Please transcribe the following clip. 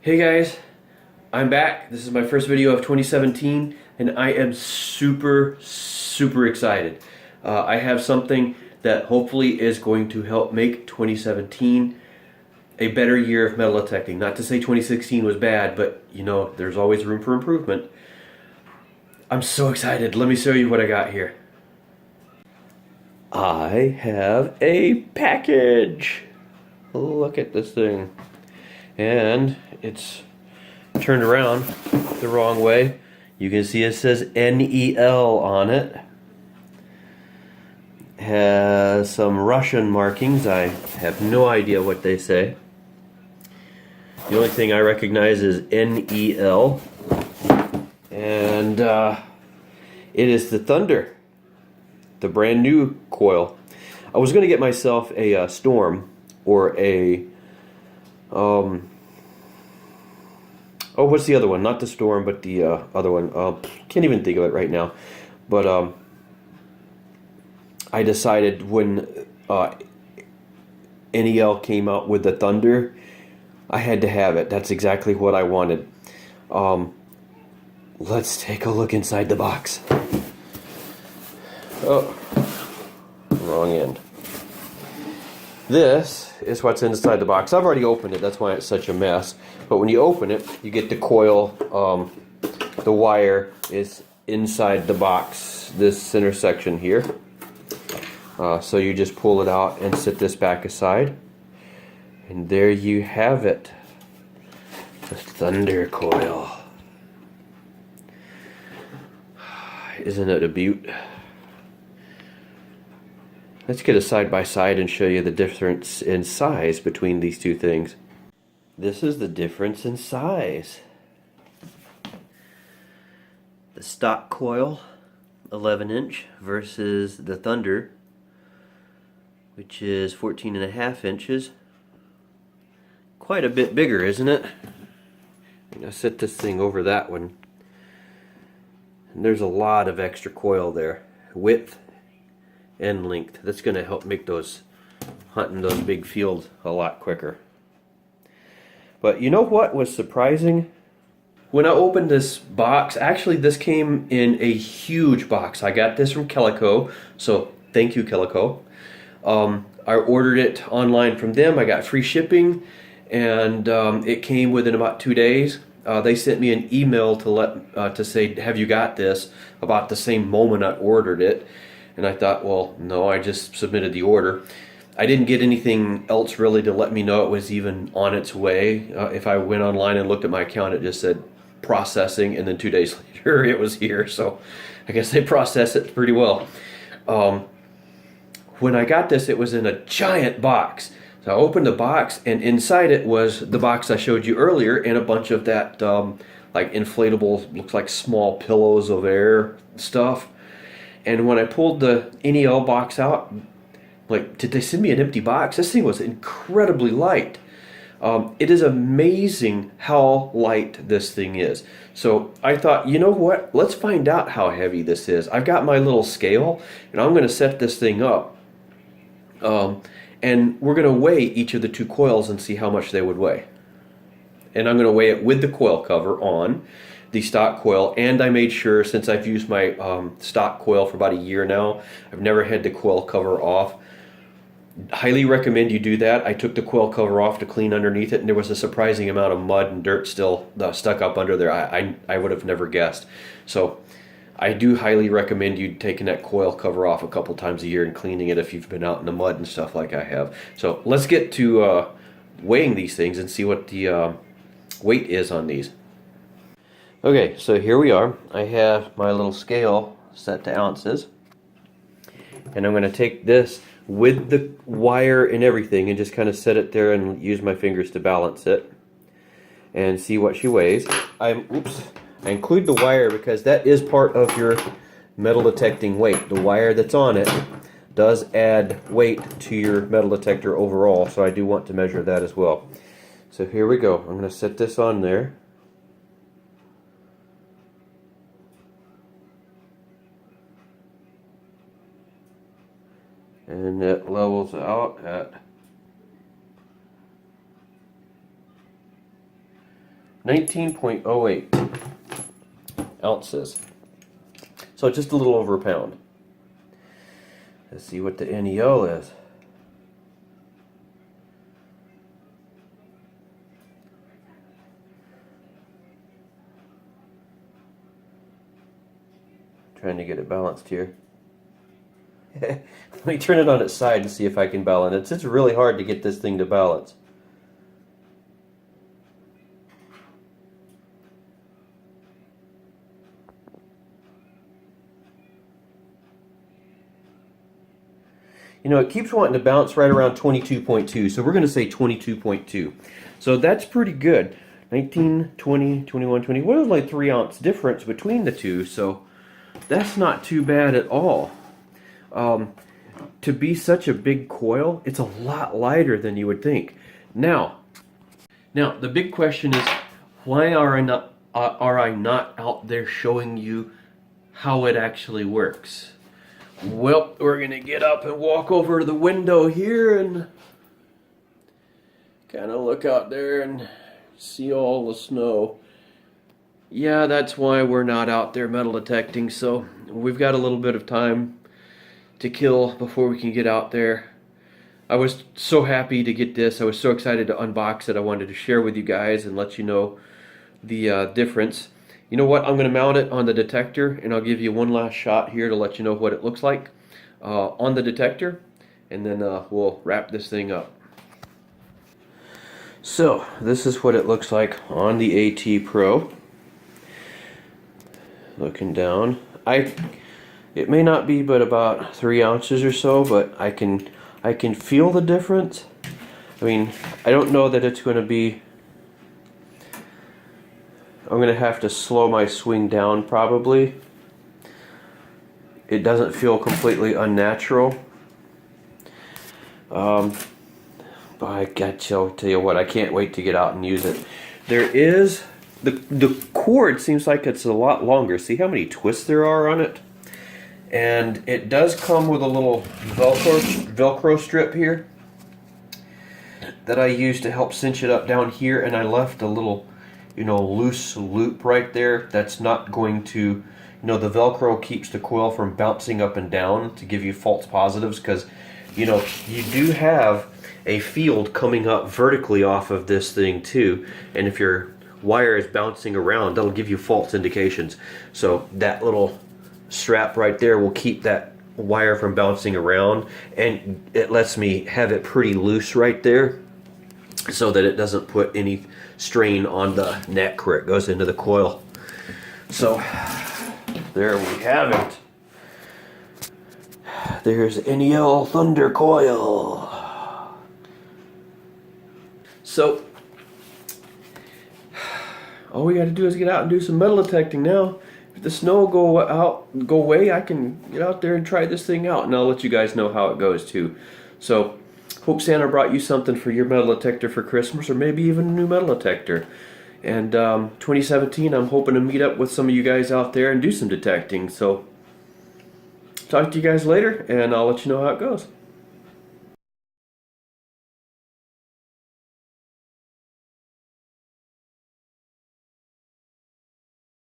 Hey guys, I'm back. This is my first video of 2017 and I am super excited. I have something that hopefully is going to help make 2017 a better year of metal detecting. Not to say 2016 was bad, but you know, there's always room for improvement. I'm so excited. Let me show you what I got here. I have a package. Look at this thing. And it's turned around the wrong way. You can see it says NEL on it. Has some Russian markings. I have no idea what they say. The only thing I recognize is NEL. And it is the Thunder, the brand new coil. I was going to get myself a Storm or a oh, what's the other one? Not the Storm, but the other one. Can't even think of it right now. But I decided when NEL came out with the Thunder, I had to have it. That's exactly what I wanted. Let's take a look inside the box. Oh, wrong end. This is what's inside the box. I've already opened it, that's why it's such a mess. But when you open it, you get the coil. The wire is inside the box, this center section here. So you just pull it out and set this back aside. And there you have it. The Thunder coil. Isn't it a beaut? Let's get a side by side and show you the difference in size between these two things. This is the difference in size. The stock coil, 11-inch, versus the Thunder, which is 14.5 inches. Quite a bit bigger, isn't it? I'm going to set this thing over that one. And there's a lot of extra coil there. Width and length. That's going to help make those hunting those big fields a lot quicker. But you know what was surprising? When I opened this box, actually this came in a huge box. I got this from Calico, so thank you, Calico. I ordered it online from them. I got free shipping, and it came within about 2 days. They sent me an email to say, have you got this, about the same moment I ordered it. And I thought, well, no, I just submitted the order. I didn't get anything else really to let me know it was even on its way. If I went online and looked at my account, it just said processing, and then 2 days later it was here. So I guess they processed it pretty well. When I got this, it was in a giant box. So I opened the box, and inside it was the box I showed you earlier, and a bunch of that like inflatable, looks like small pillows of air stuff. And when I pulled the NEL box out, like, did they send me an empty box? This thing was incredibly light. It is amazing how light this thing is. So I thought, you know what? Let's find out how heavy this is. I've got my little scale, and I'm going to set this thing up. And we're going to weigh each of the two coils and see how much they would weigh. And I'm going to weigh it with the coil cover on, the stock coil, and I made sure, since I've used my stock coil for about a year now, I've never had the coil cover off. Highly recommend you do that. I took the coil cover off to clean underneath it, and there was a surprising amount of mud and dirt still stuck up under there. I would have never guessed. So I do highly recommend you taking that coil cover off a couple times a year and cleaning it if you've been out in the mud and stuff like I have. So let's get to weighing these things and see what the weight is on these. Okay, so here we are. I have my little scale set to ounces, and I'm going to take this with the wire and everything and just kind of set it there and use my fingers to balance it and see what she weighs. I include the wire because that is part of your metal detecting weight. The wire that's on it does add weight to your metal detector overall, so I do want to measure that as well. So here we go. I'm going to set this on there. And it levels out at 19.08 ounces. So just a little over a pound. Let's see what the NEL is. Trying to get it balanced here. Let me turn it on its side and see if I can balance it. It's really hard to get this thing to balance. You know, it keeps wanting to bounce right around 22.2, so we're going to say 22.2. So that's pretty good. 19, 20, 21, 20. Well, there's like 3 ounce difference between the two, so that's not too bad at all. To be such a big coil, it's a lot lighter than you would think. Now the big question is, why are I not out there showing you how it actually works? Well, we're gonna get up and walk over to the window here and kind of look out there and see all the snow. Yeah, that's why we're not out there metal detecting, so we've got a little bit of time to kill before we can get out there. I was so happy to get this. I was so excited to unbox it. I wanted to share with you guys and let you know the difference. You know what? I'm going to mount it on the detector, and I'll give you one last shot here to let you know what it looks like on the detector, and then we'll wrap this thing up. So this is what it looks like on the AT Pro. Looking down, it may not be but about 3 ounces or so, but I can feel the difference. I mean, I don't know that it's going to be. I'm going to have to slow my swing down probably. It doesn't feel completely unnatural. But I tell you what, I can't wait to get out and use it. There is the cord seems like it's a lot longer. See how many twists there are on it? And it does come with a little Velcro strip here that I use to help cinch it up down here, and I left a little, you know, loose loop right there. That's not going to, you know, the Velcro keeps the coil from bouncing up and down to give you false positives, because, you know, you do have a field coming up vertically off of this thing too, and if your wire is bouncing around, that'll give you false indications. So that little strap right there will keep that wire from bouncing around, and it lets me have it pretty loose right there so that it doesn't put any strain on the neck where it goes into the coil. So there we have it. There's NEL Thunder coil. So all we got to do is get out and do some metal detecting now. If the snow go away, I can get out there and try this thing out, and I'll let you guys know how it goes too. So hope Santa brought you something for your metal detector for Christmas, or maybe even a new metal detector. And 2017, I'm hoping to meet up with some of you guys out there and do some detecting. So talk to you guys later, and I'll let you know how it goes.